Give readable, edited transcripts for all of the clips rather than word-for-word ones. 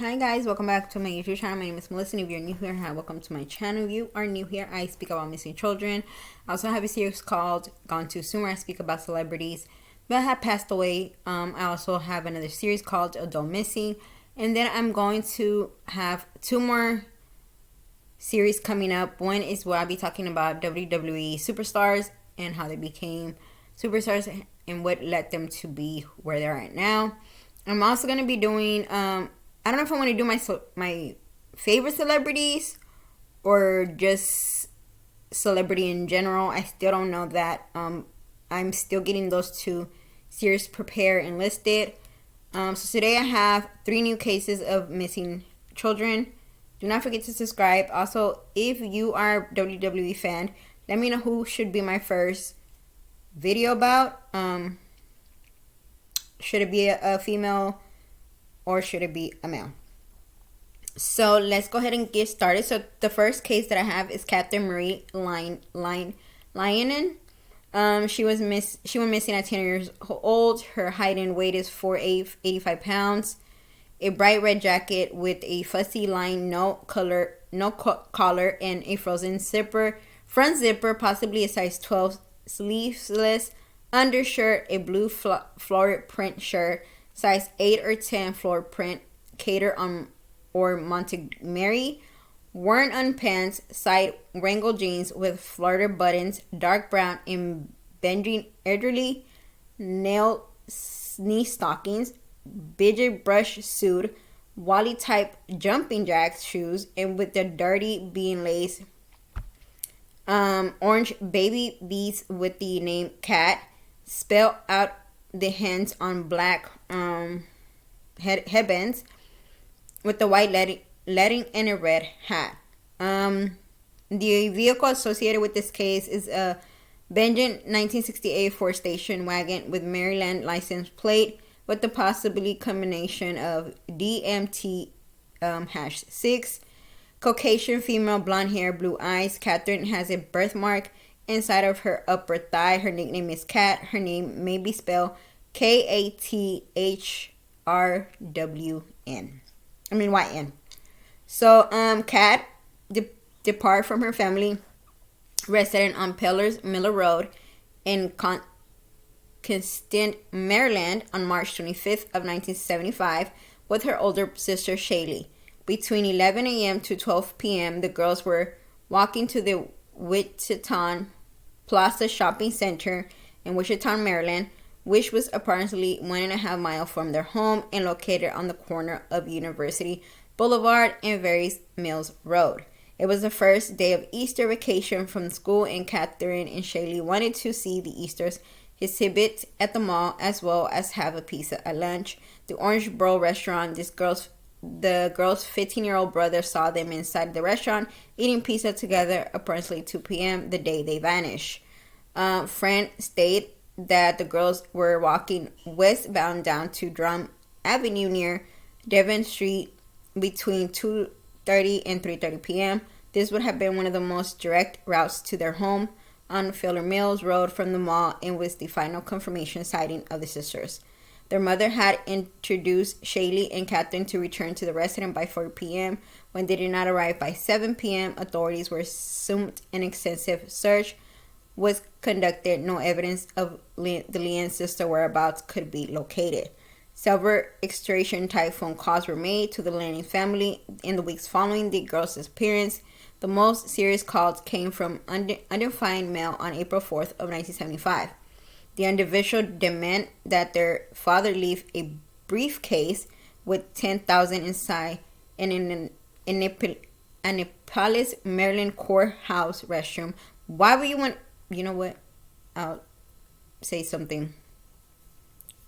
Hi guys, welcome back to my YouTube channel. My name is Melissa, and if you're new here, hi, welcome to my channel. If you are new here, I speak about missing children. I also have a series called Gone Too Soon, where I speak about celebrities that have passed away. I also have another series called Adult Missing, and then I'm going to have two more series coming up. One is where I'll be talking about WWE superstars and how they became superstars and what led them to be where they're at now. I'm also going to be doing I don't know if I want to do my favorite celebrities or just celebrity in general. I still don't know that. I'm still getting those two series prepared and listed. So today I have 3 new cases of missing children. Do not forget to subscribe. Also, if you are a WWE fan, let me know who should be my first video about. Should it be a female or should it be a male? So let's go ahead and get started. So the first case that I have is Catherine Marie Lyon. She went missing at 10 years old. Her height and weight is 85 pounds. A bright red jacket with a fussy line, no collar, and a frozen front zipper, possibly a size 12, sleeveless undershirt, a blue florid print shirt, size 8 or 10 floor print, cater on or Montgomery, worn on pants, side wrangle jeans with flutter buttons, dark brown and bending elderly, nail knee stockings, bidget brush suit, Wally type jumping jacks shoes, and with the dirty bean lace, orange baby beads with the name Cat, spell out the hands on black headbands with the white lettering and a red hat. The vehicle associated with this case is a Benjamin 1968 Ford station wagon with Maryland license plate with the possibly combination of DMT #6. Caucasian female, blonde hair, blue eyes. Catherine has a birthmark inside of her upper thigh. Her nickname is Cat. Her name may be spelled YN. So, Cat departed from her family resident on Pellers Miller Road in Constant, Maryland on March 25th of 1975 with her older sister Shaylee. Between 11 a.m. to 12 p.m., the girls were walking to the Wichita Plaza Shopping Center in Wichita, Maryland, which was approximately 1.5 miles from their home and located on the corner of University Boulevard and Various Mills Road. It was the first day of Easter vacation from school, and Catherine and Shaylee wanted to see the Easter's exhibit at the mall as well as have a pizza at lunch. The Orange Bro restaurant, the girl's 15-year-old brother saw them inside the restaurant eating pizza together approximately 2 p.m. the day they vanished. Friend stated that the girls were walking westbound down to Drum Avenue near Devon Street between 2:30 and 3:30 p.m. This would have been one of the most direct routes to their home on Filler Mills Road from the mall and was the final confirmation sighting of the sisters. Their mother had introduced Shaylee and Catherine to return to the residence by 4 p.m. When they did not arrive by 7 p.m., authorities were assumed an extensive search was conducted. No evidence of the Lyon Sister whereabouts could be located. Several extortion type phone calls were made to the Lyon family in the weeks following the girls' disappearance. The most serious calls came from undefined male on April 4th of 1975. The individual demanded that their father leave a briefcase with $10,000 inside and in Annapolis, Maryland courthouse restroom. Why would you want? You know what? I'll say something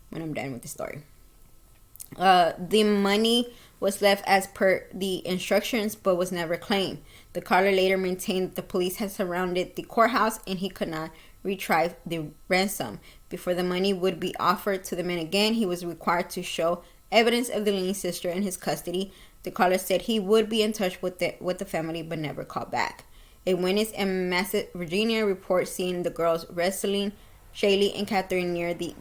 when I'm done with the story. The money was left as per the instructions but was never claimed. The caller later maintained that the police had surrounded the courthouse and he could not retrieve the ransom. Before the money would be offered to the man again, he was required to show evidence of the Lyon sister in his custody. The caller said he would be in touch with the family but never called back. A witness in Massett, Virginia, reports seeing the girls wrestling Shaylee and Catherine near the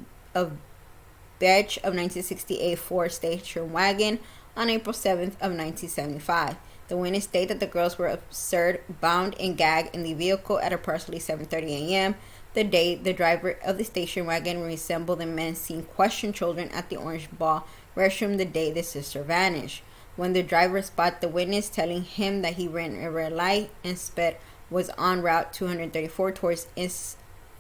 Batch of 1968 Ford station wagon on April 7th of 1975. The witness stated that the girls were observed, bound, and gagged in the vehicle at approximately 7:30 a.m. The day the driver of the station wagon resembled the men seen question children at the Orange Ball restroom the day the sister vanished. When the driver spotted the witness, telling him that he ran a red light and sped was on Route 234 towards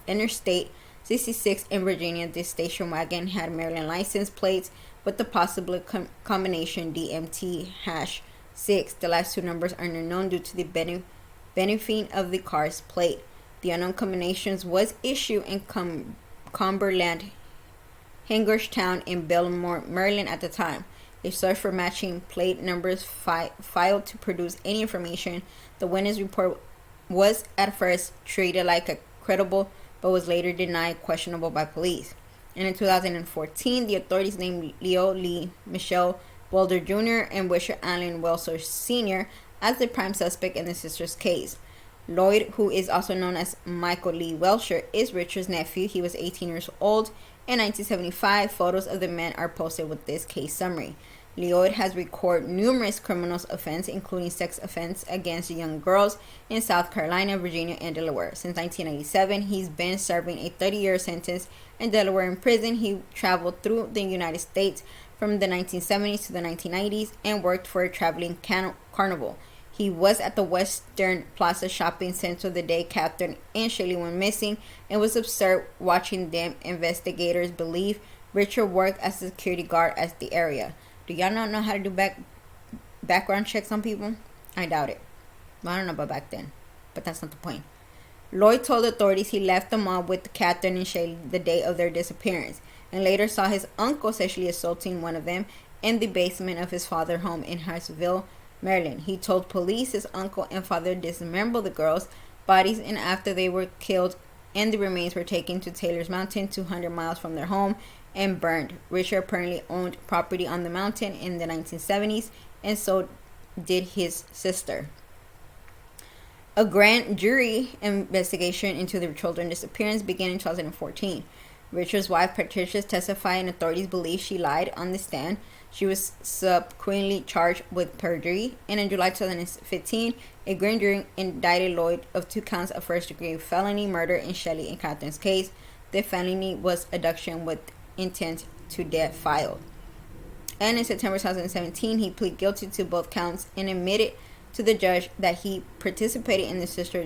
Interstate 66 in Virginia. This station wagon had Maryland license plates with the possible combination DMT-6. The last two numbers are unknown due to the benefiting of the car's plate. The unknown combinations was issued in Cumberland, Hagerstown, in Baltimore, Maryland at the time. A search for matching plate numbers filed to produce any information. The witness report was at first treated like a credible, but was later denied questionable by police. And in 2014, the authorities named Leo Lee Michelle Boulder Jr. and Richard Allen Welser Sr. as the prime suspect in the sisters' case. Lloyd, who is also known as Michael Lee Welcher, is Richard's nephew. He was 18 years old. In 1975, photos of the men are posted with this case summary. Lloyd has recorded numerous criminal offenses, including sex offenses against young girls in South Carolina, Virginia, and Delaware. Since 1997, he's been serving a 30-year sentence in Delaware in prison. He traveled through the United States from the 1970s to the 1990s and worked for a traveling carnival. He was at the Western Plaza Shopping Center the day Catherine and Shelley went missing and was observed watching them. Investigators believe Richard worked as a security guard at the area. Do y'all not know how to do background checks on people? I doubt it. Well, I don't know about back then, but that's not the point. Lloyd told authorities he left the mall with Catherine and Shelley the day of their disappearance, and later saw his uncle sexually assaulting one of them in the basement of his father's home in Hartsville, Maryland. He told police his uncle and father dismembered the girls' bodies, and after they were killed and the remains were taken to Taylor's Mountain, 200 miles from their home, and burned. Richard apparently owned property on the mountain in the 1970s, and so did his sister. A grand jury investigation into the children's disappearance began in 2014. Richard's wife, Patricia, testified, and authorities believe she lied on the stand. She was subsequently charged with perjury, and in July 2015, a grand jury indicted Lloyd of 2 counts of first-degree felony murder in Shelley and Catherine's case. The felony was abduction with intent to death filed. And in September 2017, he pleaded guilty to both counts and admitted to the judge that he participated in the sister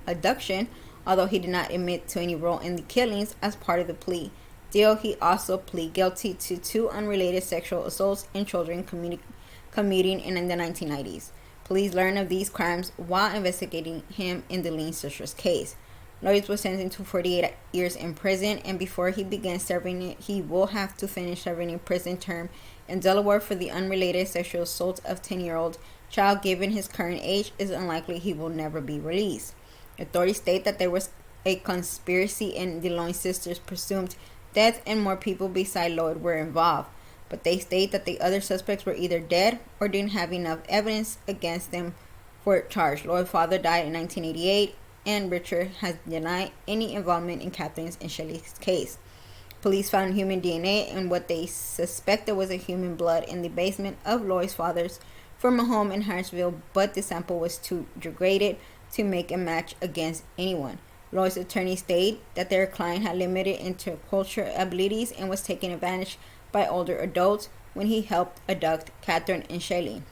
abduction, although he did not admit to any role in the killings as part of the plea deal. He also pleaded guilty to 2 unrelated sexual assaults in children commuting in the 1990s. Police learned of these crimes while investigating him in the Lyon Sisters case. Lloyd was sentenced to 48 years in prison, and before he began serving it, he will have to finish serving a prison term in Delaware for the unrelated sexual assault of 10-year-old child. Given his current age, it is unlikely he will never be released. Authorities state that there was a conspiracy in the Lyon Sisters' presumed death, and more people besides Lloyd were involved, but they state that the other suspects were either dead or didn't have enough evidence against them for charge. Lloyd's father died in 1988, and Richard has denied any involvement in Catherine's and Shelley's case. Police found human DNA and what they suspected was a human blood in the basement of Lloyd's father's from a home in Hartsville, but the sample was too degraded to make a match against anyone. Lloyd's attorney stated that their client had limited intercultural abilities and was taken advantage by older adults when he helped abduct Catherine and Shelley.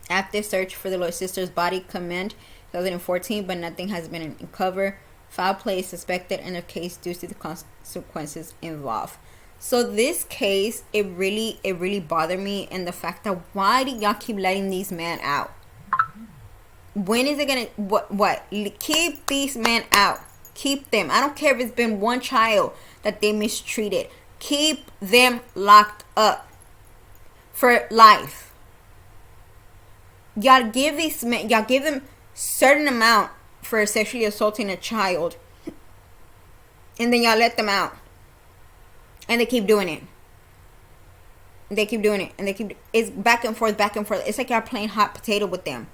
Active search for the Lyon sisters' body commenced in 2014, but nothing has been uncovered. Foul play is suspected in the case due to the consequences involved. So this case, it really bothered me, and the fact that why do y'all keep letting these men out? When is it gonna what? Keep these men out. Keep them. I don't care if it's been one child that they mistreated. Keep them locked up for life. Y'all give these men, y'all give them certain amount for sexually assaulting a child, and then y'all let them out, and they keep doing it. They keep doing it, and it's back and forth, back and forth. It's like y'all playing hot potato with them.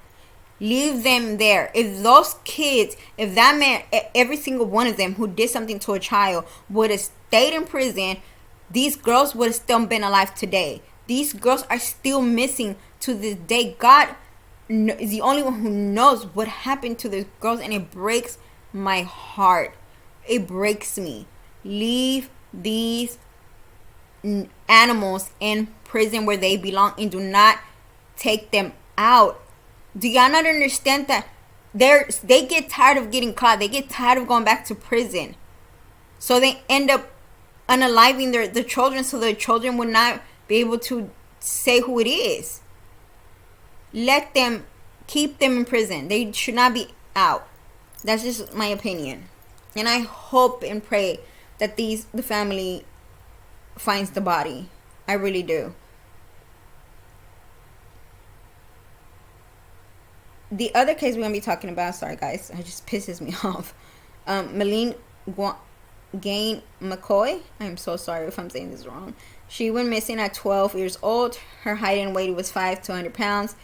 Leave them there. If those kids, if that man, every single one of them who did something to a child would have stayed in prison, these girls would have still been alive today. These girls are still missing to this day. God is the only one who knows what happened to these girls, and it breaks my heart. It breaks me. Leave these animals in prison where they belong, and do not take them out. Do y'all not understand that they get tired of getting caught? They get tired of going back to prison, so they end up unaliving the children, so the children would not be able to say who it is. Let them, keep them in prison. They should not be out. That's just my opinion. And I hope and pray that the family finds the body. I really do. The other case we're going to be talking about, sorry guys, it just pisses me off. Gwen Mckoy. I'm so sorry if I'm saying this wrong. She went missing at 12 years old. Her height and weight was 5 to 100 pounds.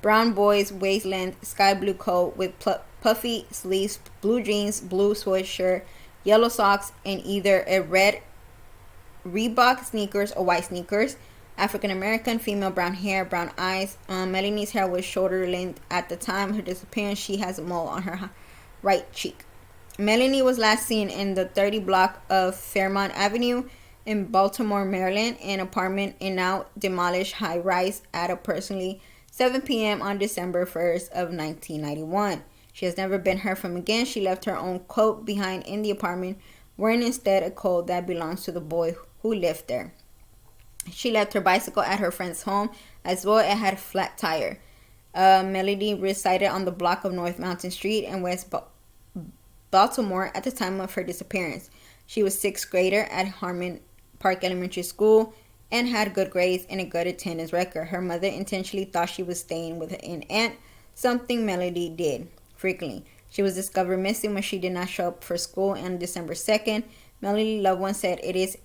Brown boy's waist length, sky blue coat with puffy sleeves, blue jeans, blue sweatshirt, yellow socks, and either a red Reebok sneakers or white sneakers. African American, female, brown hair, brown eyes. Melanie's hair was shoulder length at the time of her disappearance. She has a mole on her right cheek. Melanie was last seen in the 30 block of Fairmont Avenue in Baltimore, Maryland, an apartment in now demolished high-rise at approximately 7 p.m. on December 1st of 1991. She has never been heard from again. She left her own coat behind in the apartment, wearing instead a coat that belongs to the boy who lived there. She left her bicycle at her friend's home as well. It had a flat tire. Melody resided on the block of North Mountain Street in West Baltimore at the time of her disappearance. She was 6th grader at Harmon Park Elementary School and had good grades and a good attendance record. Her mother intentionally thought she was staying with an aunt, something Melody did frequently. She was discovered missing when she did not show up for school on December 2nd. Melody's loved one said it is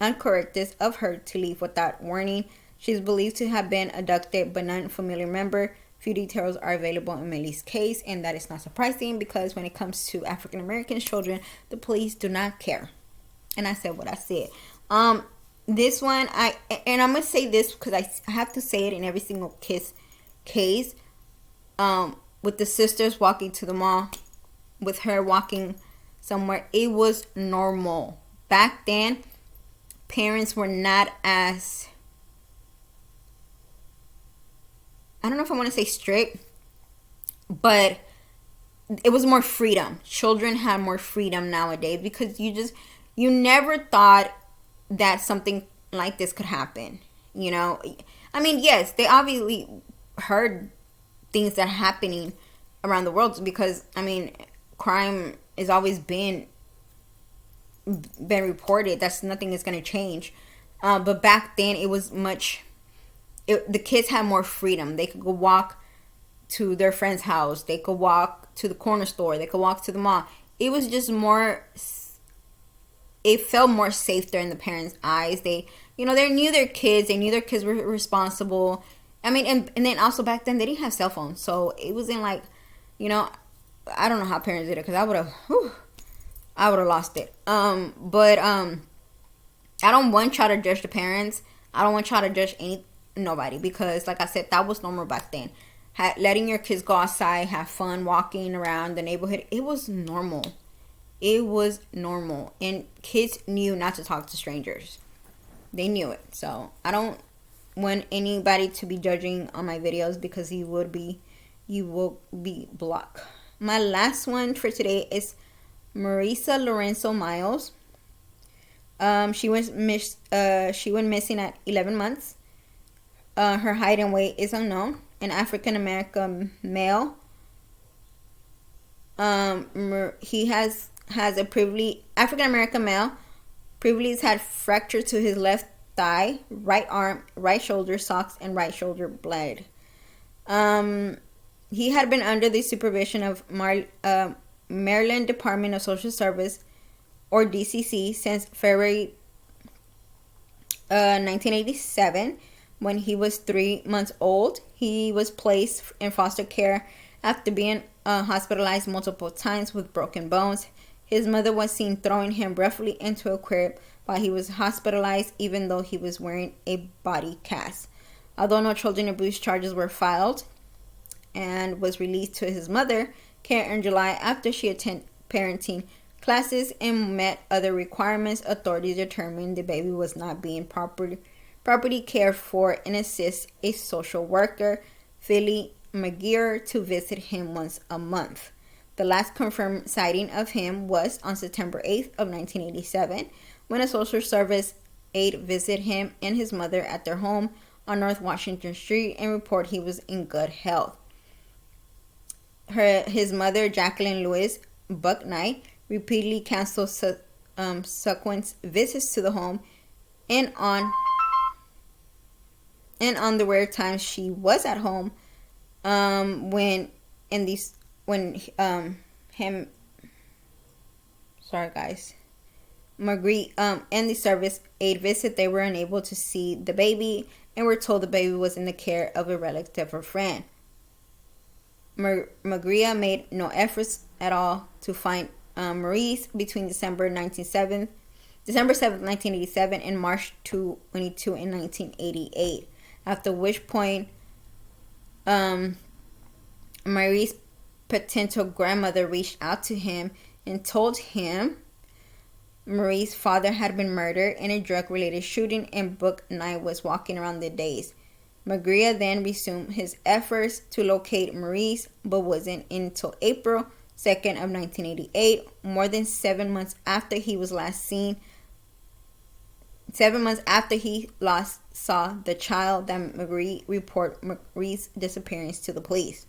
uncharacteristic of her to leave without warning. She is believed to have been abducted by non-familiar member. Few details are available in Melody's case, and that is not surprising because when it comes to African American children, the police do not care. And I said what I said. This one, I'm gonna say this because I have to say it in every single case. With the sisters walking to the mall, with her walking somewhere, it was normal. Back then, parents were not as, I don't know if I want to say strict, but it was more freedom. Children had more freedom nowadays because you never thought that something like this could happen. You know, I mean, yes, they obviously heard things that are happening around the world because, I mean, crime has always been reported. That's nothing is going to change. But back then it was the kids had more freedom. They could go walk to their friend's house. They could walk to the corner store. They could walk to the mall. It was just more, it felt more safer in the parents' eyes. They knew their kids. They knew their kids were responsible. I mean, and then also back then they didn't have cell phones. So it wasn't like, I don't know how parents did it because I would have lost it. But I don't want y'all to judge the parents. I don't want y'all to judge nobody because, like I said, that was normal back then. Letting your kids go outside, have fun, walking around the neighborhood, it was normal. It was normal, and kids knew not to talk to strangers. They knew it. So I don't want anybody to be judging on my videos because you will be blocked. My last one for today is Maurice Lorenzo Miles. She went missing at 11 months. Her height and weight is unknown. An African American male. He has a African American male. Previously had fracture to his left thigh, right arm, right shoulder, socks, and right shoulder blade. He had been under the supervision of Maryland Department of Social Service, or DCC, since February 1987. When he was 3 months old, he was placed in foster care after being hospitalized multiple times with broken bones. His mother was seen throwing him roughly into a crib while he was hospitalized, even though he was wearing a body cast. Although no children abuse charges were filed and was released to his mother care in July after she attended parenting classes and met other requirements, authorities determined the baby was not being properly cared for and assist a social worker, Philly McGeer, to visit him once a month. The last confirmed sighting of him was on September 8th of 1987 when a social service aide visited him and his mother at their home on North Washington Street and reported he was in good health. His mother, Jacqueline Louise Bucknight, repeatedly canceled subsequent visits to the home, and on the rare times she was at home, Marguerite and the service aide visit, they were unable to see the baby and were told the baby was in the care of a relative or friend. Marguerite made no efforts at all to find Maurice between December 7th, 1987 and March 22 in 1988. After which point, Maurice's potential grandmother reached out to him and told him Maurice's father had been murdered in a drug-related shooting and Bucknight was walking around the days. Marguerite then resumed his efforts to locate Maurice, but wasn't until April 2nd of 1988, more than 7 months after he was last seen. 7 months after he last saw the child, that Marguerite reported Maurice's disappearance to the police.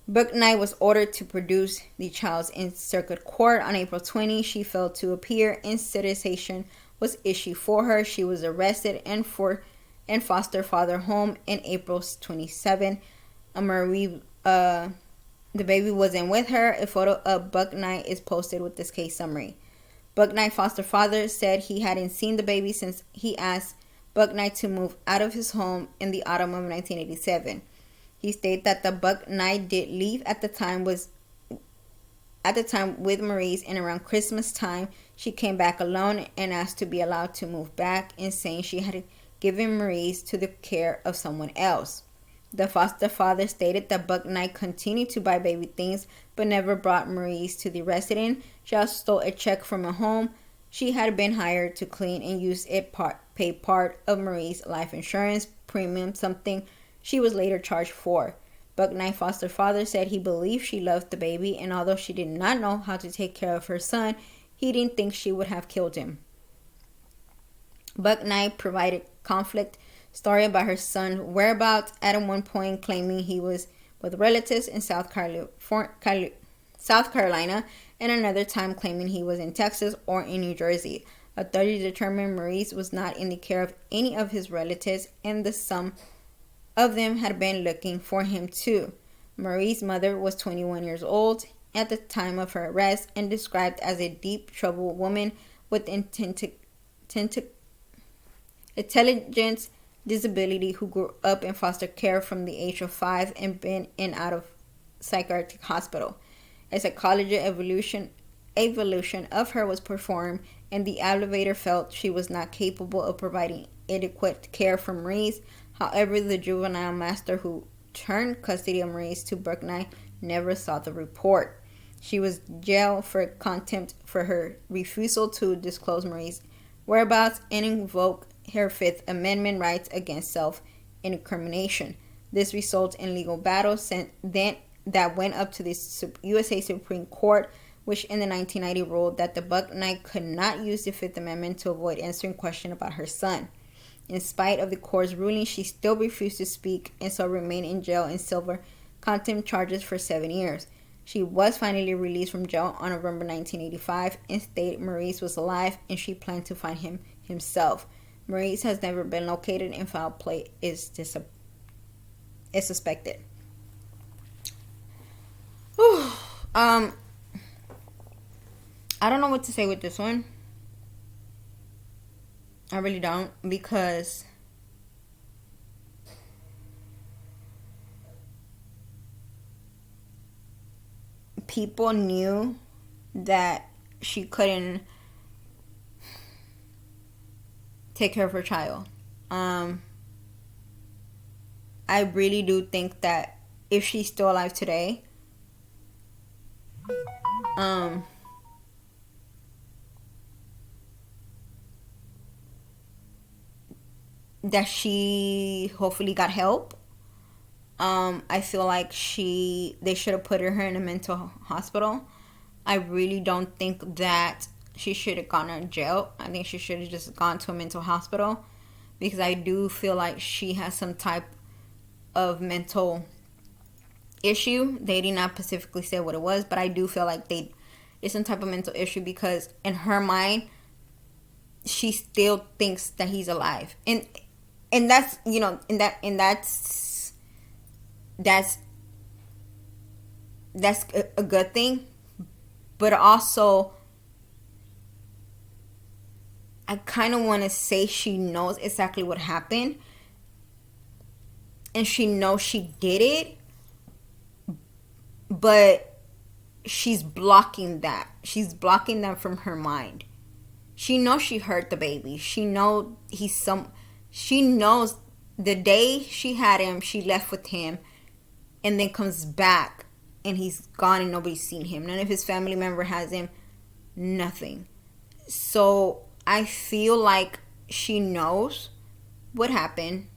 Bucknight was ordered to produce the child in circuit court on April 20. She failed to appear and citation was issued for her. She was arrested and foster father home in April 27. The baby wasn't with her. A photo of Bucknight is posted with this case summary. Bucknight foster father said he hadn't seen the baby since he asked Bucknight to move out of his home in the autumn of 1987. He stated that the Bucknight did leave at the time with Maurice, and around Christmas time she came back alone and asked to be allowed to move back, and saying she had given Maurice to the care of someone else. The foster father stated that Bucknight continued to buy baby things but never brought Maurice to the residence. She also stole a check from a home she had been hired to clean and used it pay part of Maurice's life insurance premium, something she was later charged for. Bucknight foster father said he believed she loved the baby, and although she did not know how to take care of her son, he didn't think she would have killed him. Bucknight provided conflict story about her son's whereabouts, at one point claiming he was with relatives in South Carolina, and another time claiming he was in Texas or in New Jersey. Authorities determined Maurice was not in the care of any of his relatives, and some of them had been looking for him too. Maurice's mother was 21 years old at the time of her arrest and described as a deep troubled woman with intelligence disability who grew up in foster care from the age of 5 and been in out of psychiatric hospital. A psychology evolution of her was performed, and the evaluator felt she was not capable of providing adequate care for Maurice. However, the juvenile master who turned custody of Maurice to Bucknight never saw the report. She was jailed for contempt for her refusal to disclose Maurice's whereabouts and invoke her Fifth Amendment rights against self-incrimination. This resulted in legal battles that went up to the USA Supreme Court, which in the 1990 ruled that the Bucknight could not use the Fifth Amendment to avoid answering questions about her son. In spite of the court's ruling, she still refused to speak and so remained in jail in civil contempt charges for 7 years. She was finally released from jail on November 1985 and stated Maurice was alive and she planned to find him himself. Maurice has never been located and foul play is suspected. I don't know what to say with this one. I really don't, because people knew that she couldn't take care of her child. I really do think that if she's still alive today, that she hopefully got help. I feel like they should have put her in a mental hospital. I really don't think that she should have gone to jail. I think she should have just gone to a mental hospital, because I do feel like she has some type of mental issue. They did not specifically say what it was, but I do feel like it's some type of mental issue, because in her mind, she still thinks that he's alive, and that's, you know, and that's a good thing. But also, I kind of want to say she knows exactly what happened, and she knows she did it, but she's blocking that. She's blocking that from her mind. She knows she hurt the baby. She knows she knows the day she had him, she left with him, and then comes back and he's gone and nobody's seen him. None of his family member has him. Nothing. So I feel like she knows what happened.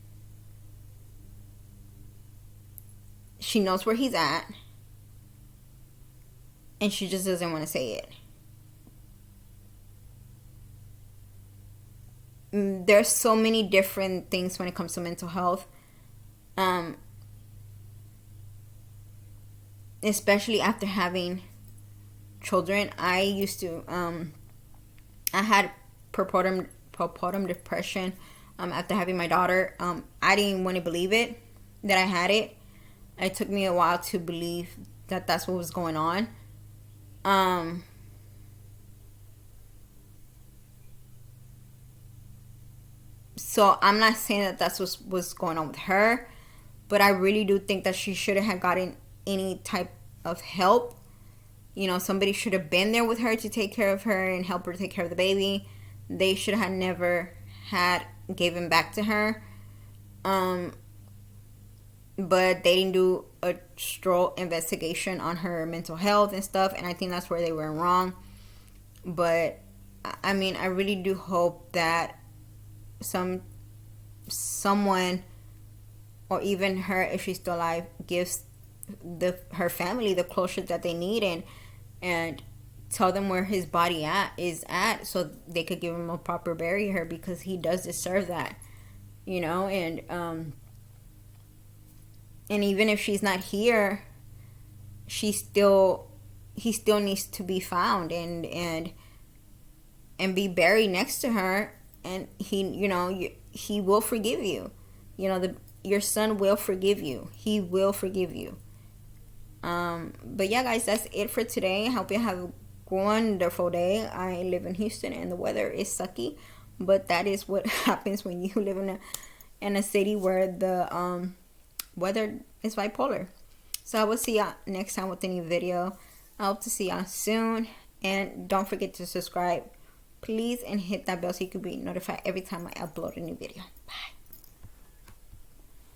She knows where he's at, and she just doesn't want to say it. There's so many different things when it comes to mental health. Especially after having children. I used to, I had postpartum depression after having my daughter. I didn't want to believe it, that I had it. It took me a while to believe that that's what was going on. So I'm not saying that that's what was going on with her, but I really do think that she shouldn't have gotten any type of help. You know, somebody should have been there with her to take care of her and help her take care of the baby. They should have never gave him back to her. But they didn't do a thorough investigation on her mental health and stuff, and I think that's where they were wrong. But I mean, I really do hope that someone, or even her, if she's still alive, gives her family the closure that they need, and tell them where his body is at, so they could give him a proper bury, because he does deserve that, you know. And even if she's not here, he still needs to be found and be buried next to her, and he will forgive you. You know, your son will forgive you. He will forgive you. But yeah, guys, that's it for today. I hope you have a wonderful day. I live in Houston, and the weather is sucky, but that is what happens when you live in a city where the weather is bipolar. So I will see y'all next time with a new video. I hope to see y'all soon, and don't forget to subscribe, please, and hit that bell so you can be notified every time I upload a new video. Bye.